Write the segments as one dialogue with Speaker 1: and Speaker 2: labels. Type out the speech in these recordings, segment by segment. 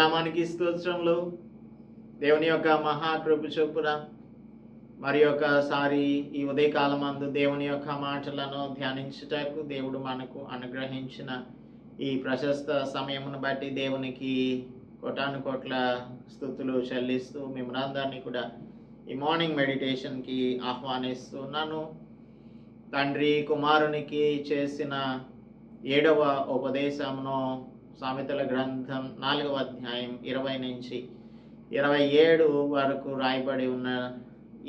Speaker 1: నామానికి స్తోత్రములు. దేవుని యొక్క మహాకృప చొప్పున మరి ఒకసారి ఈ ఉదయకాలమందు దేవుని యొక్క మాటలను ధ్యానించుటకు దేవుడు మనకు అనుగ్రహించిన ఈ ప్రశస్త సమయమును బట్టి దేవునికి కోటాను కోట్ల స్తుతులు చెల్లిస్తూ మిమ్మల్ని అందరినీ కూడా ఈ మార్నింగ్ మెడిటేషన్కి ఆహ్వానిస్తున్నాను. తండ్రి కుమారునికి చేసిన 7వ ఉపదేశమును సామెతల గ్రంథం 4వ అధ్యాయం 20 నుంచి 27 వరకు రాయబడి ఉన్న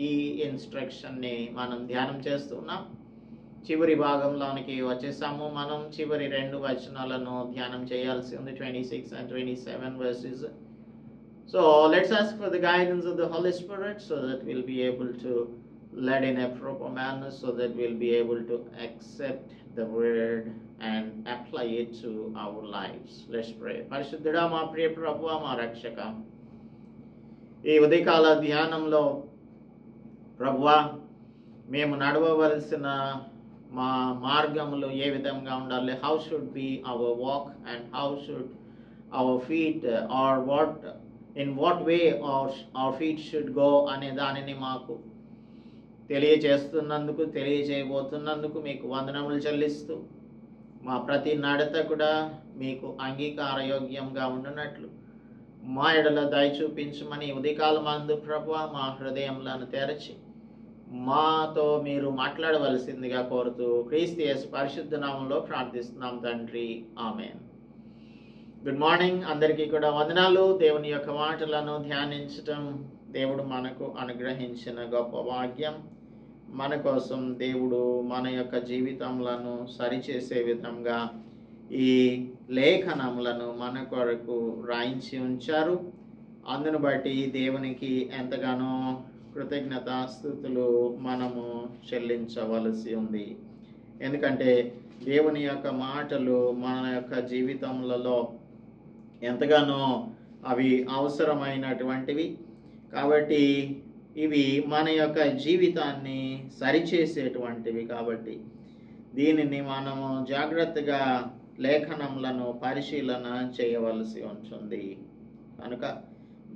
Speaker 1: ఈ ఇన్స్ట్రక్షన్ని మనం ధ్యానం చేస్తున్నాం. చివరి భాగంలోనికి వచ్చేసాము. మనం చివరి 2 వచనాలను ధ్యానం చేయాల్సి ఉంది, 26 and 27 verses. So let's ask for the guidance of the Holy Spirit so that we'll be able to lead in a proper manner, so that we'll be able to accept the word and apply it to our lives. Let's pray. పరిశుద్ధుడా మా ప్రియ ప్రభువా మా రక్షక, ఈ ఉదయకాల ధ్యానంలో ప్రభువా మేము నడవవలసిన మా మార్గములు ఏ విధంగా ఉండాలి, how should be our walk and how should our feet or what in what way our feet should go అనే దానిని మాకు తెలియచేస్తున్నందుకు, తెలియజేయబోతున్నందుకు మీకు వందనములు చెల్లిస్తూ మా ప్రతి నడత కూడా మీకు అంగీకారయోగ్యంగా ఉండునట్లు మా ఎడల దయ చూపించమని ఉదయకాలమందు ప్రభువా మా హృదయములను తెరచి మాతో మీరు మాట్లాడవలసిందిగా కోరుతూ క్రీస్తు యేసు పరిశుద్ధ నామములో ప్రార్థిస్తున్నాం తండ్రి, ఆమేన్. గుడ్ మార్నింగ్, అందరికీ కూడా వందనాలు. దేవుని యొక్క మాటలను ధ్యానించటం దేవుడు మనకు అనుగ్రహించిన గొప్ప భాగ్యం. మన కోసం దేవుడు మన యొక్క జీవితములను సరిచేసే విధంగా ఈ లేఖనములను మన కొరకు రాయించి ఉంచారు. అందును బట్టి దేవునికి ఎంతగానో కృతజ్ఞతాస్తుతులు మనము చెల్లించవలసి ఉంది. ఎందుకంటే దేవుని యొక్క మాటలు మన యొక్క జీవితములలో ఎంతగానో అవి అవసరమైనటువంటివి. కాబట్టి ఇవి మన యొక్క జీవితాన్ని సరిచేసేటువంటివి. కాబట్టి దీనిని మనము జాగ్రత్తగా లేఖనములను పరిశీలన చేయవలసి ఉంటుంది. కనుక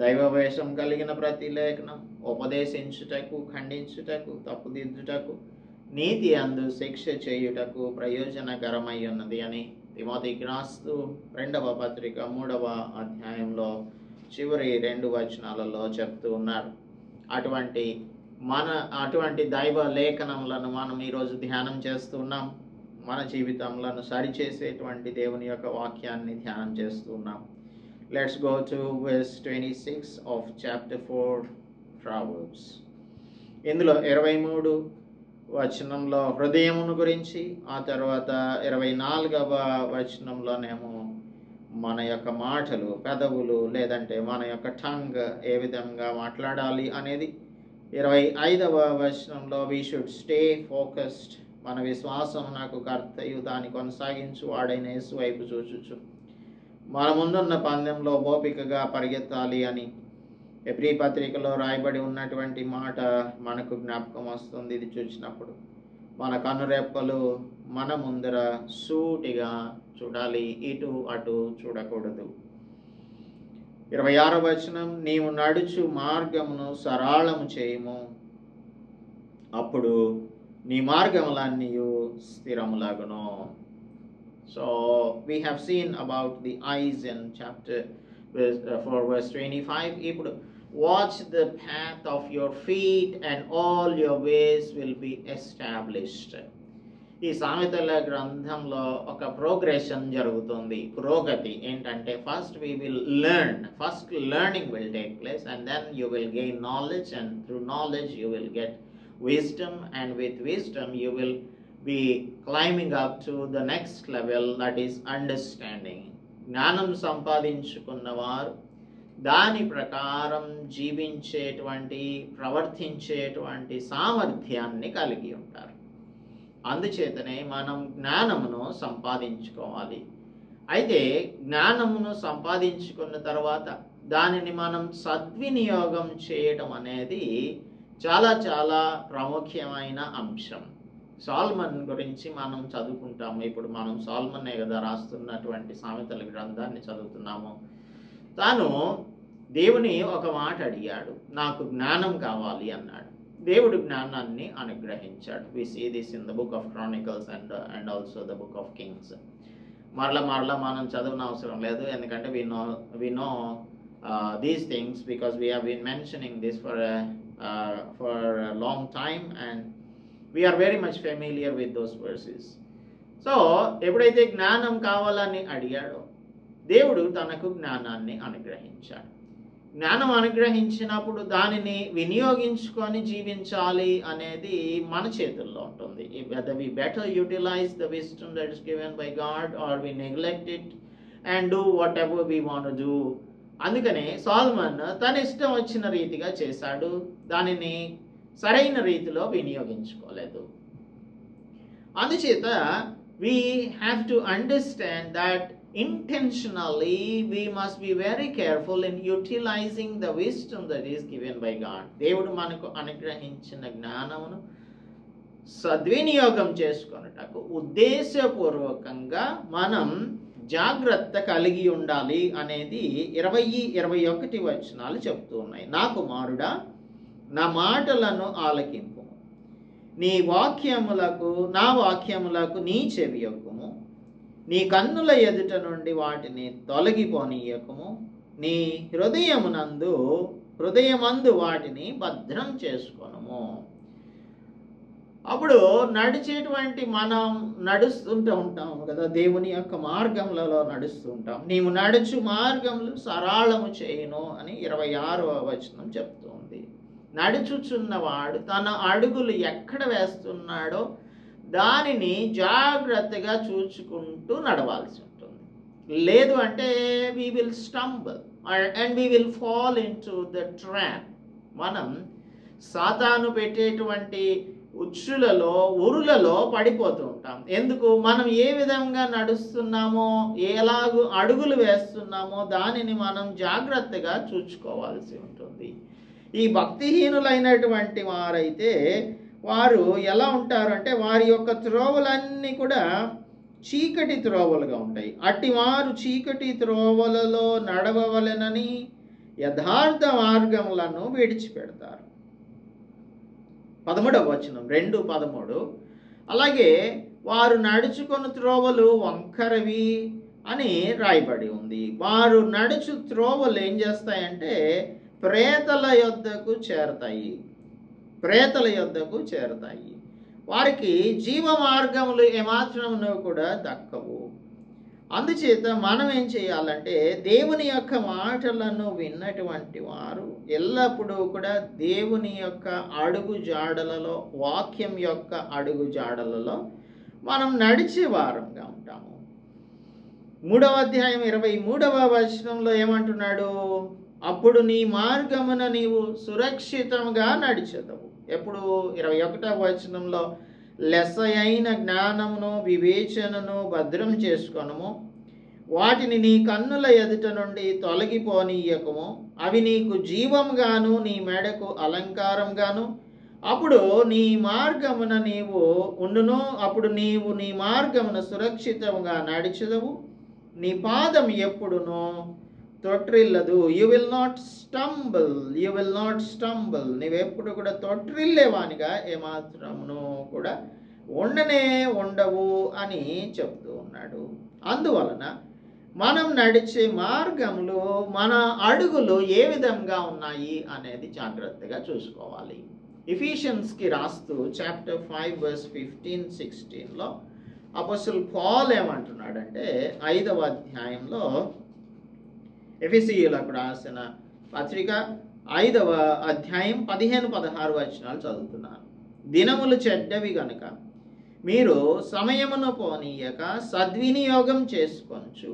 Speaker 1: దైవవేషం కలిగిన ప్రతి లేఖనం ఉపదేశించుటకు, ఖండించుటకు, తప్పుదిద్దుటకు, నీతి అందు శిక్ష చేయుటకు ప్రయోజనకరమై ఉన్నది అని తిమోతికి రాస్తూ 2వ పత్రిక 3వ అధ్యాయంలో చివరి 2 వచనాలలో చెప్తూ ఉన్నారు. అటువంటి దైవ లేఖనములను మనం ఈరోజు ధ్యానం చేస్తున్నాం. మన జీవితములను సరిచేసేటువంటి దేవుని యొక్క వాక్యాన్ని ధ్యానం చేస్తున్నాం. Let's go to verse 26 of chapter 4 Proverbs. ఇందులో 23 వచనంలో హృదయమును గురించి, ఆ తర్వాత 24వ వచనంలోనేమో మన యొక్క మాటలు, పెదవులు లేదంటే మన యొక్క టంగ్ ఏ విధంగా మాట్లాడాలి అనేది, 25వ వచనంలో we should stay focused, మన విశ్వాసం నాకు కర్తయు దాన్ని కొనసాగించు వాడైన యేసు వైపు చూచుచు మన ముందున్న పందెంలో ఓపికగా పరిగెత్తాలి అని ఎబ్రీ పత్రికలో రాయబడి ఉన్నటువంటి మాట మనకు జ్ఞాపకం వస్తుంది. ఇది చూసినప్పుడు మన కన్నురెప్పలు మన ముందర సూటిగా చూడాలి, ఇటు అటు చూడకూడదు. 26వ వచనం, నీవు నడుచు మార్గమును సరళము చేయుము, అప్పుడు నీ మార్గములన్నీయు స్థిరములగును. So we have seen about the eyes in chapter 4 verse 25. ఇప్పుడు watch the path of your feet and all your ways will be established. ఈ సామెతల గ్రంథంలో ఒక ప్రోగ్రెషన్ జరుగుతుంది, పురోగతి. ఏంటంటే first learning will take place, and then you will gain knowledge, and through knowledge you will get wisdom, and with wisdom you will be climbing up to the next level, that is understanding. జ్ఞానం సంపాదించుకున్నవారు దాని ప్రకారం జీవించేటువంటి, ప్రవర్తించేటువంటి సామర్థ్యాన్ని కలిగి ఉంటారు. అందుచేతనే మనం జ్ఞానమును సంపాదించుకోవాలి. అయితే జ్ఞానమును సంపాదించుకున్న తర్వాత దానిని మనం సద్వినియోగం చేయడం అనేది చాలా చాలా ప్రాముఖ్యమైన అంశం. సాల్మన్ గురించి మనం చదువుకుంటాము. ఇప్పుడు మనం సాల్మనే కదా రాస్తున్నటువంటి సామెతల గ్రంథాన్ని చదువుతున్నాము. తాను దేవుని ఒక మాట అడిగాడు, నాకు జ్ఞానం కావాలి అన్నాడు. దేవుడు జ్ఞానాన్ని అనుగ్రహించాడు. We see this in the book of Chronicles and also the book of Kings. మరలా మనం చదవన అవసరం లేదు, ఎందుకంటే we know these things because we have been mentioning this for a long time and we are very much familiar with those verses. So ఎప్పుడైతే జ్ఞానం కావాలని అడిగాడో దేవుడు తనకు జ్ఞానాన్ని అనుగ్రహించాడు. జ్ఞానం అనుగ్రహించినప్పుడు దానిని వినియోగించుకొని జీవించాలి అనేది మన చేతుల్లో ఉంటుంది. whether we better utilize the wisdom that is given by God or we neglect it and do whatever we want to do. అందుకనే సోలొమన్ తన ఇష్టం వచ్చిన రీతిగా చేశాడు, దానిని సరైన రీతిలో వినియోగించుకోలేదు. అందుచేత we have to understand that intentionally we must be very careful in utilizing the wisdom that is given by God. దేవుడు మనకు అనుగ్రహించిన జ్ఞానమును సద్వినియోగం చేసుకొనుటకు ఉద్దేశపూర్వకంగా మనం జాగ్రత్త కలిగి ఉండాలి అనేది 20-21 వచనాలు చెప్తూ ఉన్నాయి. నా కుమారుడా, నా మాటలను ఆలకింపు, నా వాక్యములకు నీ చెవియొక్కుము, నీ కన్నుల ఎదుట నుండి వాటిని తొలగిపోనీయకుము, నీ హృదయమందు వాటిని భద్రం చేసుకొనుము. అప్పుడు మనం నడుస్తుంటూ ఉంటాము కదా, దేవుని యొక్క మార్గములలో నడుస్తూ ఉంటాం. నీవు నడుచు మార్గములు సరళము చేయును అని 26వ వచనం చెప్తుంది. నడుచుచున్నవాడు తన అడుగులు ఎక్కడ వేస్తున్నాడో దానిని జాగ్రత్తగా చూచుకుంటూ నడవాల్సి ఉంటుంది. లేదు అంటే we will stumble and we will fall into the trap. మనం సాతాను పెట్టేటువంటి ఉరులలో పడిపోతూ ఉంటాం. ఎందుకు? మనం ఏ విధంగా నడుస్తున్నామో, ఎలాగూ అడుగులు వేస్తున్నామో దానిని మనం జాగ్రత్తగా చూసుకోవాల్సి ఉంటుంది. ఈ భక్తిహీనులైనటువంటి వారైతే వారు ఎలా ఉంటారు అంటే వారి యొక్క త్రోవలన్నీ కూడా చీకటి త్రోవలుగా ఉంటాయి. అట్టి వారు చీకటి త్రోవలలో నడవవలెనని యథార్థ మార్గములను విడిచిపెడతారు. 13వ వచనం 2:13. అలాగే వారు నడుచుకొని త్రోవలు వంకరవి అని రాయబడి ఉంది. వారు నడుచు త్రోవలు ఏం చేస్తాయంటే ప్రేతల యొద్దకు చేరతాయి. వారికి జీవ మార్గములు ఏమాత్రమును కూడా దక్కవు. అందుచేత మనం ఏం చేయాలంటే దేవుని యొక్క మాటలను విన్నటువంటి వారు ఎల్లప్పుడూ కూడా దేవుని యొక్క అడుగు జాడలలో, వాక్యం యొక్క అడుగు జాడలలో మనం నడిచే వారంగా ఉంటాము. 3వ అధ్యాయం 23వ వచనంలో ఏమంటున్నాడు? అప్పుడు నీ మార్గమున నీవు సురక్షితంగా నడిచెదవు. ఎప్పుడు? 21వ వచనంలో లెస్సయైన జ్ఞానమును వివేచనను భద్రం చేసుకొనుము, వాటిని నీ కన్నుల ఎదుట నుండి తొలగిపోనీయకము, అవి నీకు జీవంగాను నీ మెడకు అలంకారంగాను అప్పుడు నీ మార్గమున నీవు ఉండును. అప్పుడు నీవు నీ మార్గమున సురక్షితంగా నడిచెదవు, నీ పాదం ఎప్పుడును తొట్రిల్లదు. You will not stumble. నీవెప్పుడు కూడా తొట్రిల్లేవానిగా ఏమాత్రమును కూడా ఉండవు అని చెప్తూ ఉన్నాడు. అందువలన మనం నడిచే మార్గంలో మన అడుగులు ఏ విధంగా ఉన్నాయి అనేది జాగ్రత్తగా చూసుకోవాలి. ఎఫెసియన్స్కి రాస్తూ చాప్టర్ 5:15-16లో అపోస్తలుడు పౌలు ఏమంటున్నాడంటే 5వ అధ్యాయంలో ఎఫెసీయులకు రాసిన పత్రిక 5వ అధ్యాయం 15-16 వచనాలు చదువుతున్నాను. దినములు చెడ్డవి గనుక మీరు సమయమును పోనీయక సద్వినియోగం చేసుకొనుచు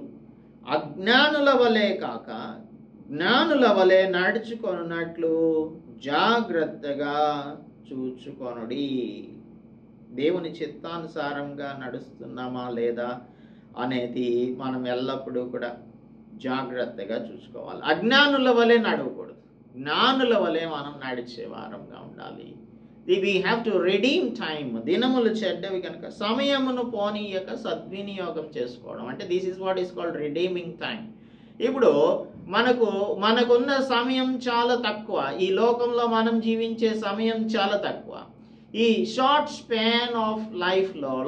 Speaker 1: అజ్ఞానుల వలె కాక జ్ఞానుల వలె నడుచుకొనున్నట్లు జాగ్రత్తగా చూచుకొనుడి. దేవుని చిత్తానుసారంగా నడుస్తున్నామా లేదా అనేది మనం ఎల్లప్పుడూ కూడా జాగ్రత్తగా చూసుకోవాలి. అజ్ఞానుల వలె నడవకూడదు, జ్ఞానుల వలె మనం నడిచే వారంగా ఉండాలి. we have to redeem time. దినములు చెడ్డవి కనుక సమయమును పోనీయక సద్వినియోగం చేసుకోవడం అంటే this is what is called redeeming time. ఇప్పుడు మనకున్న సమయం చాలా తక్కువ. ఈ లోకంలో మనం జీవించే సమయం చాలా తక్కువ. ఈ షార్ట్ స్పాన్ ఆఫ్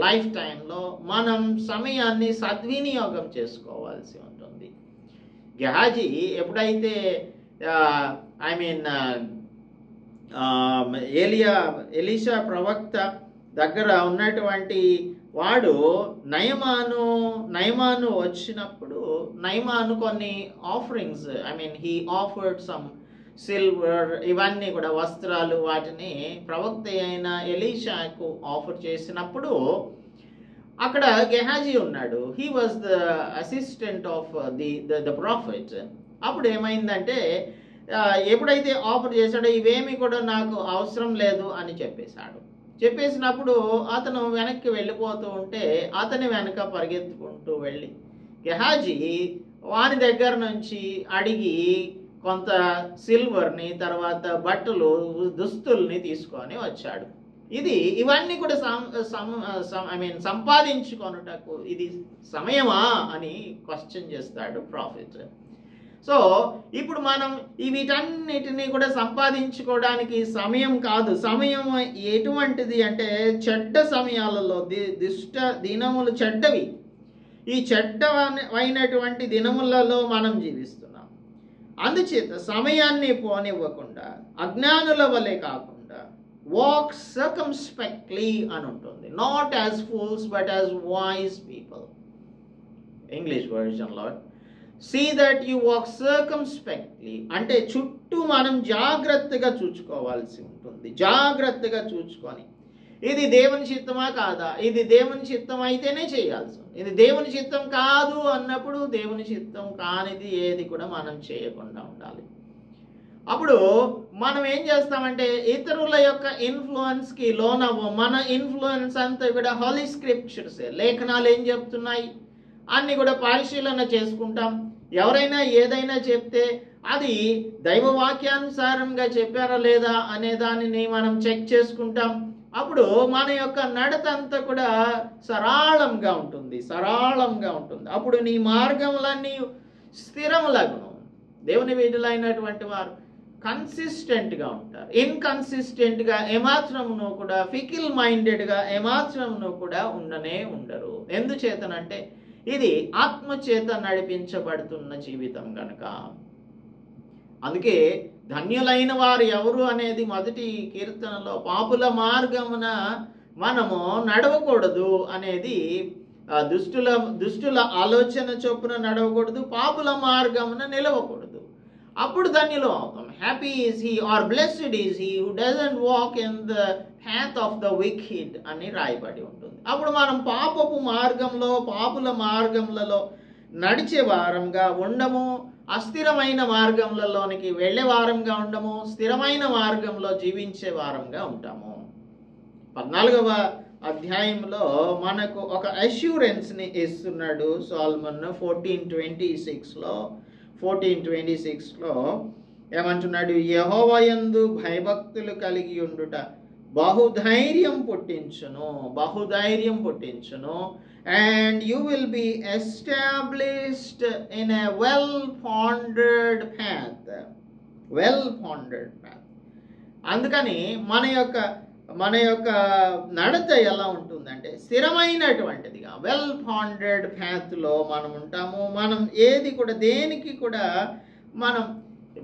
Speaker 1: లైఫ్ టైంలో మనం సమయాన్ని సద్వినియోగం చేసుకోవాల్సి ఉంటుంది. గెహాజీ ఎప్పుడైతే ఎలీషా ప్రవక్త దగ్గర ఉన్నటువంటి వాడు నయమాను వచ్చినప్పుడు నయమాను కొన్ని offerings he offered some silver, ఇవన్నీ కూడా వస్త్రాలు, వాటిని ప్రవక్త అయిన ఎలీషాకు ఆఫర్ చేసినప్పుడు అక్కడ గెహాజీ ఉన్నాడు. He was the assistant of the profit. అప్పుడు ఏమైందంటే ఎప్పుడైతే ఆఫర్ చేశాడో ఇవేమి కూడా నాకు అవసరం లేదు అని చెప్పేసినప్పుడు అతను వెనక్కి వెళ్ళిపోతూ ఉంటే అతని వెనక పరిగెత్తుకుంటూ వెళ్ళి గెహాజీ వాని దగ్గర నుంచి అడిగి కొంత సిల్వర్ని, తర్వాత బట్టలు, దుస్తుల్ని తీసుకొని వచ్చాడు. ఇవన్నీ కూడా సంపాదించుకొనుటకు ఇది సమయమా అని క్వశ్చన్ చేస్తాడు ప్రాఫిట్. సో ఇప్పుడు మనం వీటన్నిటినీ కూడా సంపాదించుకోవడానికి సమయం కాదు. సమయం ఎటువంటిది అంటే చెడ్డ సమయాలలో దినములు చెడ్డవి. ఈ చెడ్డమైనటువంటి దినములలో మనం జీవిస్తున్నాం. అందుచేత సమయాన్ని పోనివ్వకుండా అజ్ఞానుల వలె కాకుండా వాక్ సర్కమ్స్పెక్ట్లీ అని ఉంటుంది. Not as fools but as wise people. English వర్జన్లో see that you walk circumspectly అంటే చుట్టూ మనం జాగ్రత్తగా చూసుకోవాల్సి ఉంటుంది. జాగ్రత్తగా చూసుకొని ఇది దేవుని చిత్తమా కాదా, ఇది దేవుని చిత్తం అయితేనే చేయాల్సి ఉంది. ఇది దేవుని చిత్తం కాదు అన్నప్పుడు దేవుని చిత్తం కానిది ఏది కూడా మనం చేయకుండా ఉండాలి. అప్పుడు మనం ఏం చేస్తామంటే ఇతరుల యొక్క ఇన్ఫ్లుయెన్స్కి లోనవ్వం. మన ఇన్ఫ్లుయెన్స్ అంతా కూడా హోలీ స్క్రిప్చర్స్, లేఖనాలు ఏం చెప్తున్నాయి అన్ని కూడా పరిశీలన చేసుకుంటాం. ఎవరైనా ఏదైనా చెప్తే అది దైవవాక్యానుసారంగా చెప్పారా లేదా అనే దానిని మనం చెక్ చేసుకుంటాం. అప్పుడు మన యొక్క నడత అంతా కూడా సరళంగా ఉంటుంది. అప్పుడు నీ మార్గములన్నీ స్థిరములగును. దేవుని వీధులైనటువంటి వారు కన్సిస్టెంట్గా ఉంటారు. ఇన్కన్సిస్టెంట్గా ఏమాత్రమును కూడా, ఫికిల్ మైండెడ్గా ఏమాత్రమును కూడా ఉండరు. ఎందుచేతనంటే ఇది ఆత్మచేత నడిపించబడుతున్న జీవితం కనుక. అందుకే ధన్యులైన వారు ఎవరు అనేది మొదటి కీర్తనలో పాపుల మార్గమున మనము నడవకూడదు అనేది, దుష్టుల ఆలోచన చొప్పున నడవకూడదు, పాపుల మార్గమున నిలవకూడదు. అప్పుడు ధన్యులు అవుతాం. Happy is he or blessed is he who doesn't walk in the path of the wicked అని రాయబడి ఉంటుంది. అప్పుడు మనం పాపుల మార్గములలో నడిచే వారంగా ఉండము, అస్థిరమైన మార్గంలోనికి వెళ్ళే వారంగా ఉండము, స్థిరమైన మార్గంలో జీవించే వారంగా ఉంటాము. 14వ అధ్యాయంలో మనకు ఒక అష్యూరెన్స్ని ఇస్తున్నాడు సొలొమన్. 14:26లో ఏమంటున్నాడు? యెహోవా యందు భయభక్తులు కలిగి ఉండుట బహుధైర్యం పుట్టించును and you will be established in a well pondered path. అందుకని మన యొక్క నడత ఎలా ఉంటుందంటే స్థిరమైనటువంటిదిగా, వెల్ పాండర్డ్ ప్యాత్లో మనం ఉంటాము. మనం ఏది కూడా, దేనికి కూడా మనం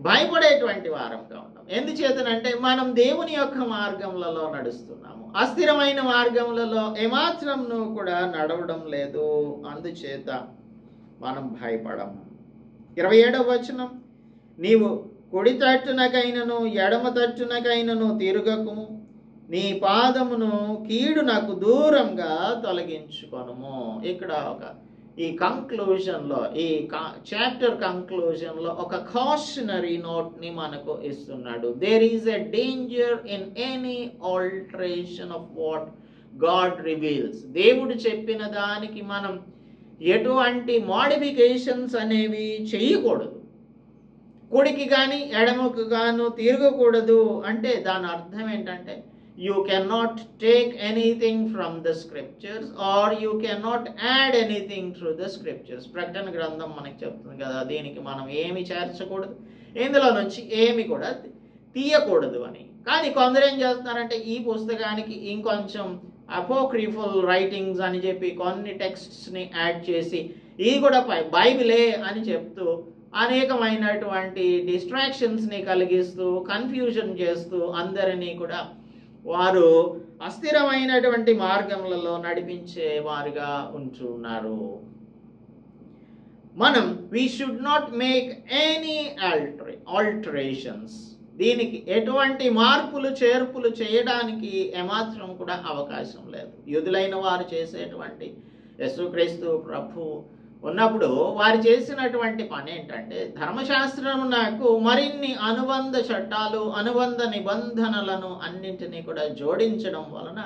Speaker 1: భయపడేటువంటి వారంగా ఉంటాం. ఎందుచేతనంటే మనం దేవుని యొక్క మార్గములలో నడుస్తున్నాము. అస్థిరమైన మార్గములలో ఏమాత్రంను కూడా నడవడం లేదు. అందుచేత మనం భయపడము. 27వ వచనం, నీవు కుడి తట్టునకైనను ఎడమ తట్టునకైనను తిరుగకుము, నీ పాదమును కీడునకు దూరంగా తొలగించుకొనుము. ఇక్కడ ఈ కంక్లూజన్లో, ఈ చాప్టర్ కంక్లూజన్లో ఒక కాషనరీ నోట్ని మనకు ఇస్తున్నాడు. There is a danger in any alteration of what God reveals. దేవుడు చెప్పిన దానికి మనం ఎటువంటి మోడిఫికేషన్స్ అనేవి చేయకూడదు. కుడికి కానీ ఎడమకు గాను తిరగకూడదు అంటే దాని అర్థం ఏంటంటే you cannot take anything from the scriptures or you cannot add anything through the scriptures. ప్రకటన గ్రంథం మనకి చెప్తుంది కదా, దీనికి మనం ఏమి చేర్చకూడదు, ఇందులో నుంచి ఏమి కూడా తీయకూడదు అని. కానీ కొందరు ఏం చేస్తున్నారంటే ఈ పుస్తకానికి ఇంకొంచెం అపోక్రిఫల్ రైటింగ్స్ అని చెప్పి కొన్ని టెక్స్ట్స్ని యాడ్ చేసి ఇది కూడా బైబిలే అని చెప్తూ అనేకమైనటువంటి డిస్ట్రాక్షన్స్ని కలిగిస్తూ కన్ఫ్యూజన్ చేస్తూ అందరినీ కూడా వారు అస్థిరమైనటువంటి మార్గములలో నడిపించే వారుగా ఉంటున్నారు. మనం we should not make any alterations, దీనికి ఎటువంటి మార్పులు చేర్పులు చేయడానికి ఏమాత్రం కూడా అవకాశం లేదు. యూదులైన వారు చేసేటువంటి యేసుక్రీస్తు ప్రభు ఉన్నప్పుడు వారు చేసినటువంటి పని ఏంటంటే ధర్మశాస్త్రం నాకు మరిన్ని అనుబంధ చట్టాలు అనుబంధ నిబంధనలను అన్నింటినీ కూడా జోడించడం వలన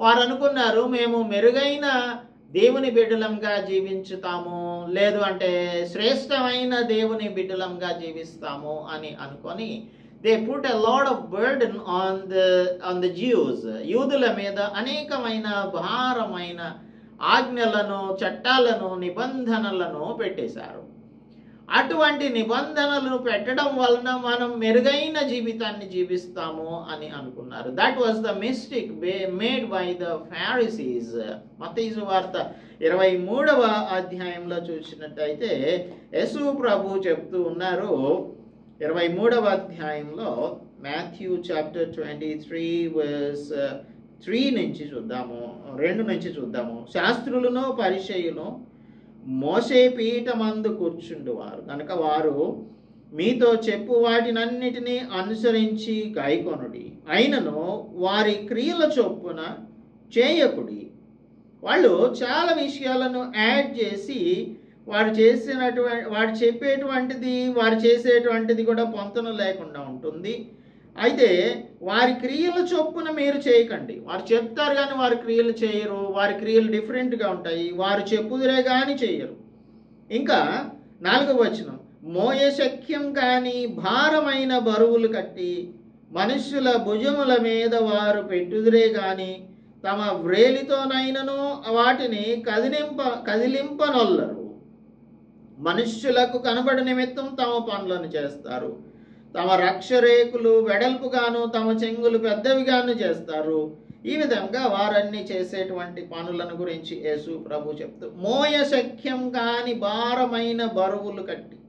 Speaker 1: వారు అనుకున్నారు మేము మెరుగైన దేవుని బిడ్డలంగా జీవించుతాము, లేదు అంటే శ్రేష్టమైన దేవుని బిడ్డలంగా జీవిస్తాము అని అనుకొని they put a lot of burden on the Jews. యూదుల మీద అనేకమైన భారమైన ఆజ్ఞలను చట్టాలను నిబంధనలను పెట్టేశారు. అటువంటి నిబంధనలను పెట్టడం వలన మనం మెరుగైన జీవితాన్ని జీవిస్తాము అని అనుకున్నారు. That was the mistake made by the Pharisees. మత్తయి సువార్త 23వ అధ్యాయంలో చూసినట్టయితే యేసు ప్రభు చెప్తూ ఉన్నారు, 23వ అధ్యాయంలో మాథ్యూ చాప్టర్ 23 వర్స్ 3 నుంచి చూద్దాము, 2 నుంచి చూద్దాము. శాస్త్రులను పరిసయ్యులను మోసే పీఠమందు కూర్చుండువారు కనుక వారు మీతో చెప్పు వాటినన్నిటినీ అనుసరించి గైకొనుడి, అయినను వారి క్రియల చొప్పున చేయకుడి. వాళ్ళు చాలా విషయాలను యాడ్ చేసి వారు చెప్పేటువంటిది వారు చేసేటువంటిది కూడా పొంతన లేకుండా ఉంటుంది. అయితే వారి క్రియల చొప్పున మీరు చేయకండి. వారు చెప్తారు కానీ వారి క్రియలు చేయరు, వారి క్రియలు డిఫరెంట్గా ఉంటాయి, వారు చెప్పుదురే కానీ చేయరు. ఇంకా 4వ వచనం, మోయశక్యం కానీ భారమైన బరువులు కట్టి మనుష్యుల భుజముల మీద వారు పెట్టుదురే కానీ తమ వ్రేలితోనైనను వాటిని కదిలింపనొల్లరు. మనుష్యులకు కనబడి నిమిత్తం తమ పనులను చేస్తారు, తమ రక్షరేకులు వెడల్పుగాను తమ చెంగులు పెద్దవిగాను చేస్తారు. ఈ విధంగా వారన్నీ చేసేటువంటి పనులను గురించి యేసు ప్రభు చెప్తూ మోయశక్యం కాని భారమైన బరువులు కట్టి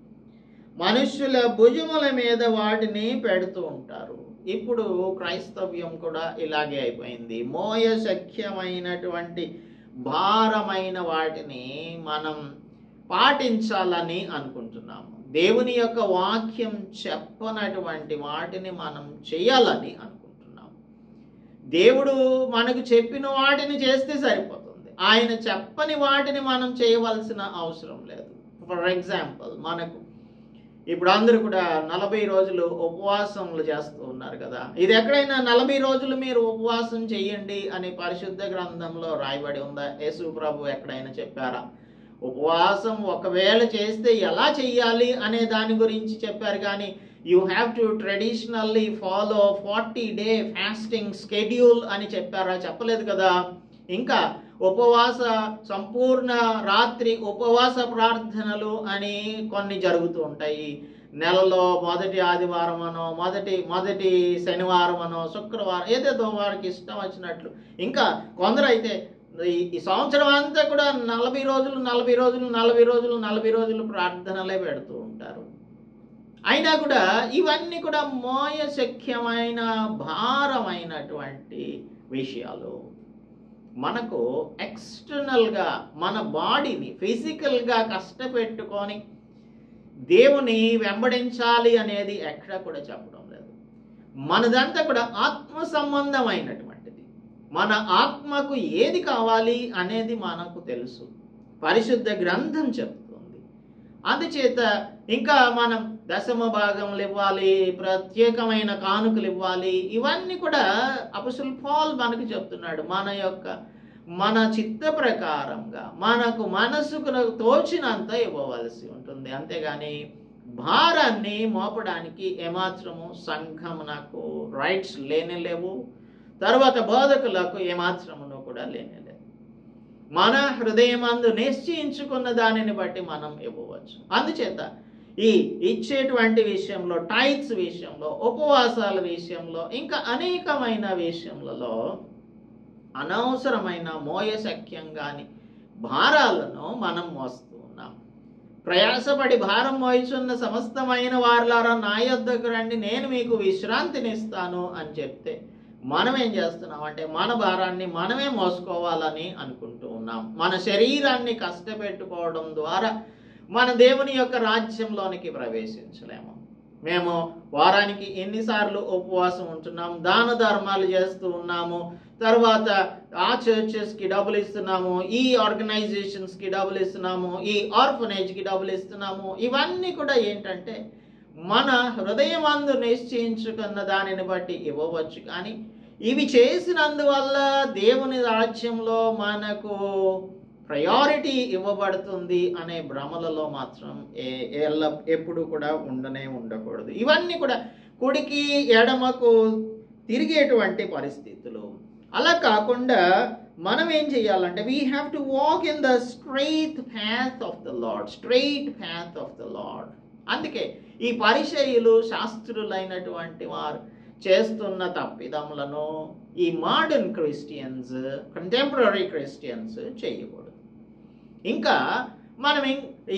Speaker 1: మనుష్యుల భుజముల మీద వాటిని పెడుతూ ఉంటారు. ఇప్పుడు క్రైస్తవ్యం కూడా ఇలాగే అయిపోయింది. మోయశక్యమైనటువంటి భారమైన వాటిని మనం పాటించాలని అనుకుంటున్నాము. దేవుని యొక్క వాక్యం చెప్పనటువంటి వాటిని మనం చేయాలని అనుకుంటున్నాము. దేవుడు మనకు చెప్పిన వాటిని చేస్తే సరిపోతుంది, ఆయన చెప్పని వాటిని మనం చేయవలసిన అవసరం లేదు. ఫర్ ఎగ్జాంపుల్, మనకు ఇప్పుడు అందరూ కూడా 40 రోజులు ఉపవాసములు చేస్తూ ఉన్నారు కదా. ఇది ఎక్కడైనా 40 రోజులు మీరు ఉపవాసం చేయండి అని పరిశుద్ధ గ్రంథంలో రాయబడి ఉందా? యేసు ప్రభు ఎక్కడైనా చెప్పారా? ఉపవాసం ఒకవేళ చేస్తే ఎలా చెయ్యాలి అనే దాని గురించి చెప్పారు కానీ you have to traditionally follow 40-day fasting schedule అని చెప్పారా? చెప్పలేదు కదా. ఇంకా ఉపవాస సంపూర్ణ రాత్రి ఉపవాస ప్రార్థనలు అని కొన్ని జరుగుతూ ఉంటాయి. నెలలో మొదటి ఆదివారం అనో మొదటి శనివారం అనో శుక్రవారం ఏదేదో వారికి ఇష్టం వచ్చినట్లు. ఇంకా కొందరైతే ఈ సంవత్సరం అంతా కూడా 40 రోజులు ప్రార్థనలే పెడుతూ ఉంటారు. అయినా కూడా ఇవన్నీ కూడా మోయశక్యమైన భారమైనటువంటి విషయాలు. మనకు ఎక్స్టర్నల్గా మన బాడీని ఫిజికల్గా కష్టపెట్టుకొని దేవుని వెంబడించాలి అనేది ఎక్కడ కూడా చెప్పడం లేదు. మనదంతా కూడా ఆత్మ సంబంధమైనటువంటిది. మన ఆత్మకు ఏది కావాలి అనేది మనకు తెలుసు, పరిశుద్ధ గ్రంథం చెప్తుంది. అందుచేత ఇంకా మనం దశమ భాగములు ఇవ్వాలి, ప్రత్యేకమైన కానుకలు ఇవ్వాలి. ఇవన్నీ కూడా అపొస్తలుడు పౌలు మనకు చెప్తున్నాడు. మన చిత్త ప్రకారంగా మనకు మనసుకు తోచినంత ఇవ్వవలసి ఉంటుంది. అంతేగాని భారాన్ని మోపడానికి ఏమాత్రము సంఘం నాకు రైట్స్ లేవు. తర్వాత బోధకులకు ఏమాత్రమును కూడా లేనేలేదు. మన హృదయమందు నిశ్చయించుకున్న దానిని బట్టి మనం ఇవ్వవచ్చు. అందుచేత ఈ ఇచ్చేటువంటి విషయంలో, టైట్స్ విషయంలో, ఉపవాసాల విషయంలో, ఇంకా అనేకమైన విషయములలో అనవసరమైన మోయశక్యం కాని భారాలను మనం మోస్తూ ఉన్నాం. ప్రయాసపడి భారం మోయిచున్న సమస్తమైన వారులారా నా యొద్దకు రండి, నేను మీకు విశ్రాంతినిస్తాను అని చెప్తే మనం ఏం చేస్తున్నాం అంటే మన భారాన్ని మనమే మోసుకోవాలని అనుకుంటూ ఉన్నాం. మన శరీరాన్ని కష్టపెట్టుకోవడం ద్వారా మన దేవుని యొక్క రాజ్యంలోనికి ప్రవేశించలేము. మేము వారానికి ఎన్నిసార్లు ఉపవాసం ఉంటున్నాం, దాన ధర్మాలు చేస్తూ ఉన్నాము, తర్వాత ఆ చర్చెస్కి డబ్బులు ఇస్తున్నాము, ఈ ఆర్గనైజేషన్స్కి డబ్బులు ఇస్తున్నాము, ఈ ఆర్ఫనేజ్కి డబ్బులు ఇస్తున్నాము. ఇవన్నీ కూడా ఏంటంటే మన హృదయమందు నిశ్చయించుకున్న దానిని బట్టి ఇవ్వవచ్చు. కానీ ఇవి చేసినందువల్ల దేవుని రాజ్యంలో మనకు ప్రయారిటీ ఇవ్వబడుతుంది అనే భ్రమలలో మాత్రం ఎప్పుడు కూడా ఉండకూడదు. ఇవన్నీ కూడా కుడికి ఎడమకు తిరిగేటువంటి పరిస్థితులు. అలా కాకుండా మనం ఏం చేయాలంటే we have to walk in the straight path of the lord. అందుకే ఈ పరిచయులు, శాస్త్రులైనటువంటి వారు చేస్తున్న తప్పిదములను ఈ మోడర్న్ క్రిస్టియన్స్, కంటెంపరీ క్రిస్టియన్స్ చేయకూడదు. ఇంకా మనం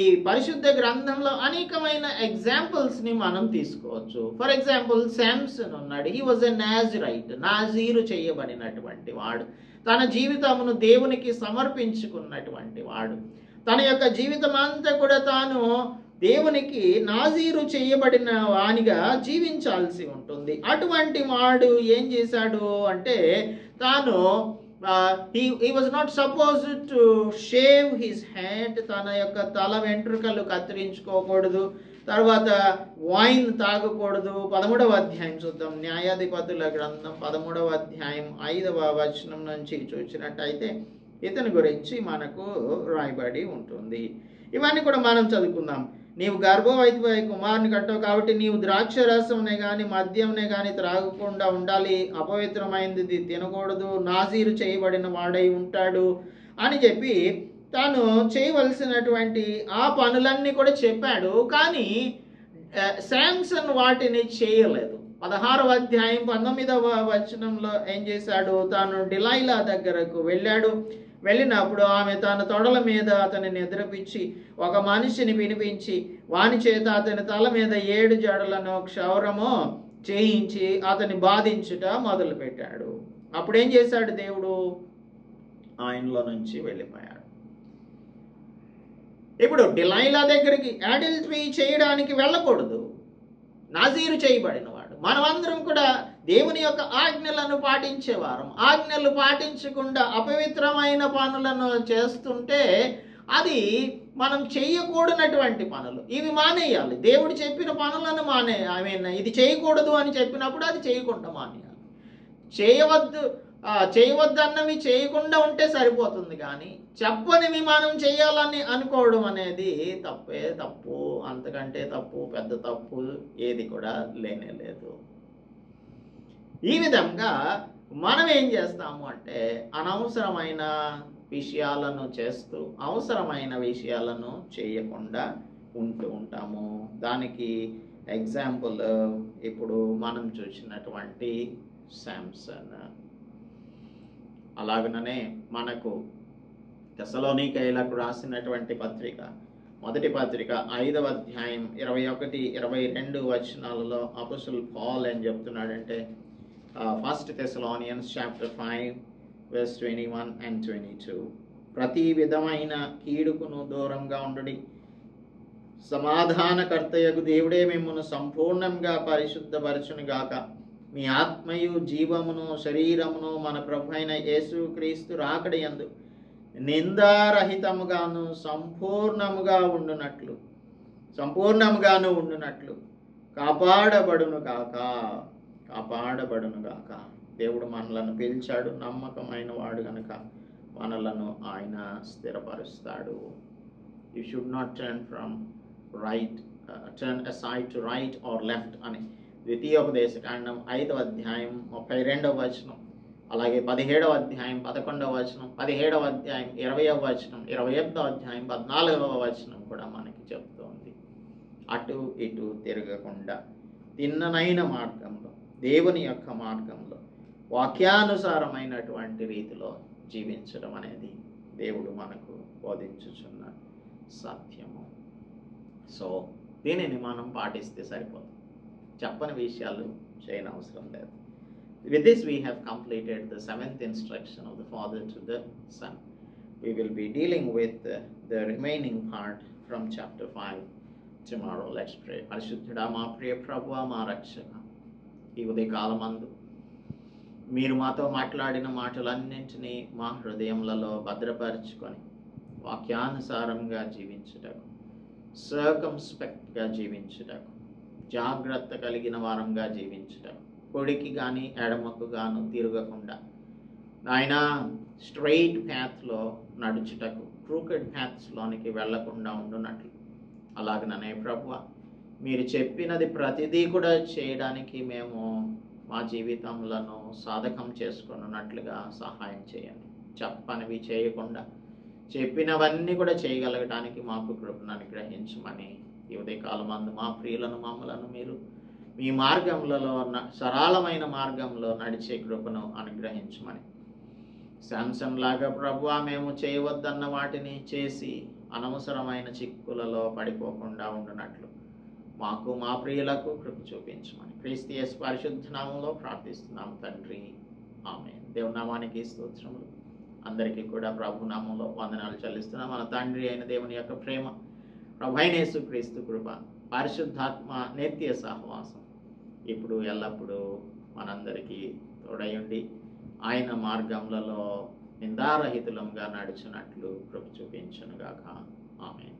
Speaker 1: ఈ పరిశుద్ధ గ్రంథంలో అనేకమైన ఎగ్జాంపుల్స్ని మనం తీసుకోవచ్చు. ఫర్ ఎగ్జాంపుల్ శాంసన్ ఉన్నాడు. హీ వాజ్ ఎ నాజరైట్, నాజీరు చేయబడినటువంటి వాడు. తన జీవితమును దేవునికి సమర్పించుకున్నటువంటి వాడు. తన యొక్క జీవితం అంతా కూడా తాను దేవునికి నాజీరు చేయబడిన వానిగా జీవించాల్సి ఉంటుంది. అటువంటి వాడు ఏం చేశాడు అంటే తాను he was not supposed to shave his head. తన యొక్క తల వెంట్రుకలు కత్తిరించుకోకూడదు. తర్వాత వైన్ తాగకూడదు. 13వ అధ్యాయం చూద్దాం. న్యాయాధిపతుల గ్రంథం 13వ అధ్యాయం 5వ వచనం నుంచి చూసినట్టయితే ఇతని గురించి మనకు రాయబడి ఉంటుంది. ఇవన్నీ కూడా మనం చదువుకుందాం. నీవు గర్భవతిపై కుమారుని కట్టవు కాబట్టి నీవు ద్రాక్షరసంనే కానీ మద్యంనే కానీ త్రాగకుండా ఉండాలి. అపవిత్రమైనది తినకూడదు. నాజీరు చేయబడిన వాడై ఉంటాడు అని చెప్పి తాను చేయవలసినటువంటి ఆ పనులన్నీ కూడా చెప్పాడు. కానీ శాంసన్ వాటిని చేయలేదు. 16వ అధ్యాయం 19వ వచనంలో ఏం చేశాడు? తాను డిలైలా దగ్గరకు వెళ్ళినప్పుడు ఆమె తన తొడల మీద అతన్ని నిద్రపించి ఒక మనిషిని పిలిపించి వాని చేత అతని తల మీద 7 జడలను క్షౌరము చేయించి అతని బాధించుట మొదలుపెట్టాడు. అప్పుడేం చేశాడు దేవుడు? ఆయనలో నుంచి వెళ్ళిపోయాడు. ఇప్పుడు డిలైలా దగ్గరికి అడల్టరీ చేయడానికి వెళ్ళకూడదు. నాజీరు చేయబడిన వాడు. మనమందరం కూడా దేవుని యొక్క ఆజ్ఞలను పాటించేవారం. ఆజ్ఞలు పాటించకుండా అపవిత్రమైన పనులను చేస్తుంటే అది మనం చేయకూడనటువంటి పనులు. ఇవి మానేయాలి. దేవుడు చెప్పిన పనులను ఇది చేయకూడదు అని చెప్పినప్పుడు అది చేయకుండా మానేయాలి. చేయవద్దన్నవి చేయకుండా ఉంటే సరిపోతుంది. కానీ చెప్పనివి మనం చేయాలని అనుకోవడం అనేది తప్పు. అంతకంటే పెద్ద తప్పు ఏది కూడా లేనేలేదు. ఈ విధంగా మనం ఏం చేస్తాము అంటే అనవసరమైన విషయాలను చేస్తూ అవసరమైన విషయాలను చేయకుండా ఉంటాము. దానికి ఎగ్జాంపుల్ ఇప్పుడు మనం చూసినటువంటి శాంసన్. అలాగనే మనకు తెస్సలోనికైలకు రాసినటువంటి పత్రిక, మొదటి పత్రిక 5వ అధ్యాయం 21-22 వచనాలలో అపోస్తలుడు పౌలు ఏం చెప్తున్నాడంటే 1 Thessalonians chapter 5 verse 21 and 22, ప్రతి విధమైన కీడుకును దూరంగా ఉండుడి, సమాధానకర్తయగు దేవుడే మిమ్మును సంపూర్ణంగా పరిశుద్ధపరచును గాక, మీ ఆత్మయు జీవమును శరీరమును మన ప్రభు అయిన యేసుక్రీస్తు రాకడయందు నిందారహితముగాను సంపూర్ణముగాను ఉండునట్లు కాపాడబడును గాక. దేవుడు మనలను పిలిచాడు. నమ్మకమైన వాడు గనుక మనలను ఆయన స్థిరపరుస్తాడు. You should not turn aside to right or left అని ద్వితీయోపదేశకాండం 5వ అధ్యాయం 32వ వచనం అలాగే 17వ అధ్యాయం 11వ వచనం, 17వ అధ్యాయం 20వ వచనం, 28వ అధ్యాయం 14వ వచనం కూడా మనకి చెప్తోంది. అటు ఇటు తిరగకుండా తిన్ననైన మార్గంలో, దేవుని యొక్క మార్గంలో, వాక్యానుసారమైనటువంటి రీతిలో జీవించడం అనేది దేవుడు మనకు బోధించుచున్న సత్యము. సో దీనిని మనం పాటిస్తే సరిపోతుంది, చెప్పని విషయాలు చేయనవసరం లేదు. With this we have completed the 7th instruction of the Father to the Son. We will be dealing with the remaining part from chapter 5 tomorrow. Let's pray. పరిశుద్ధుడా, మా ప్రియ ప్రభువా, మా రక్షక, ఈ ఉదయకాలమందు మీరు మాతో మాట్లాడిన మాటలన్నింటినీ మా హృదయములలో భద్రపరుచుకొని వాక్యానుసారంగా జీవించుటకు, సర్కంస్పెక్ట్గా జీవించుటకు, జాగ్రత్త కలిగిన వారంగా జీవించుటకు, పొడికి కానీ ఎడమకు గాను తిరగకుండా నాయనా స్ట్రైట్ ప్యాత్లో నడుచుటకు, క్రూకెడ్ ప్యాత్స్లోనికి వెళ్లకుండా ఉండునట్లు, అలాగనే ప్రభువా మీరు చెప్పినది ప్రతిదీ కూడా చేయడానికి మేము మా జీవితములను సాధకం చేసుకున్నట్లుగా సహాయం చేయండి. చెప్పనివి చేయకుండా చెప్పినవన్నీ కూడా చేయగలగడానికి మాకు కృపను అనుగ్రహించమని ఈ ఉదయకాలమందు మా ప్రియులను, మమ్మలను మీరు మీ మార్గములలో సరళమైన మార్గంలో నడిచే కృపను అనుగ్రహించమని, శాంసన్ లాగా ప్రభువా మేము చేయవద్దన్న వాటిని చేసి అనవసరమైన చిక్కులలో పడిపోకుండా ఉండునట్లు మాకు మా ప్రియులకు కృప చూపించమని క్రీస్తు యేసు పరిశుద్ధ నామములో ప్రార్థిస్తున్నాము తండ్రి, ఆమేన్. దేవుని నామానికి స్తోత్రములు. అందరికీ కూడా ప్రభు నామంలో వందనాలు చెల్లిస్తున్నాం. మన తండ్రి అయిన దేవుని యొక్క ప్రేమ, ప్రభు అయిన యేసుక్రీస్తు కృప, పరిశుద్ధాత్మ నిత్య సహవాసం ఇప్పుడు ఎల్లప్పుడూ మనందరికీ తోడయుండి ఆయన మార్గములలో నిందారహితులంగా నడిచినట్లు కృప చూపించునుగాక. ఆమేన్.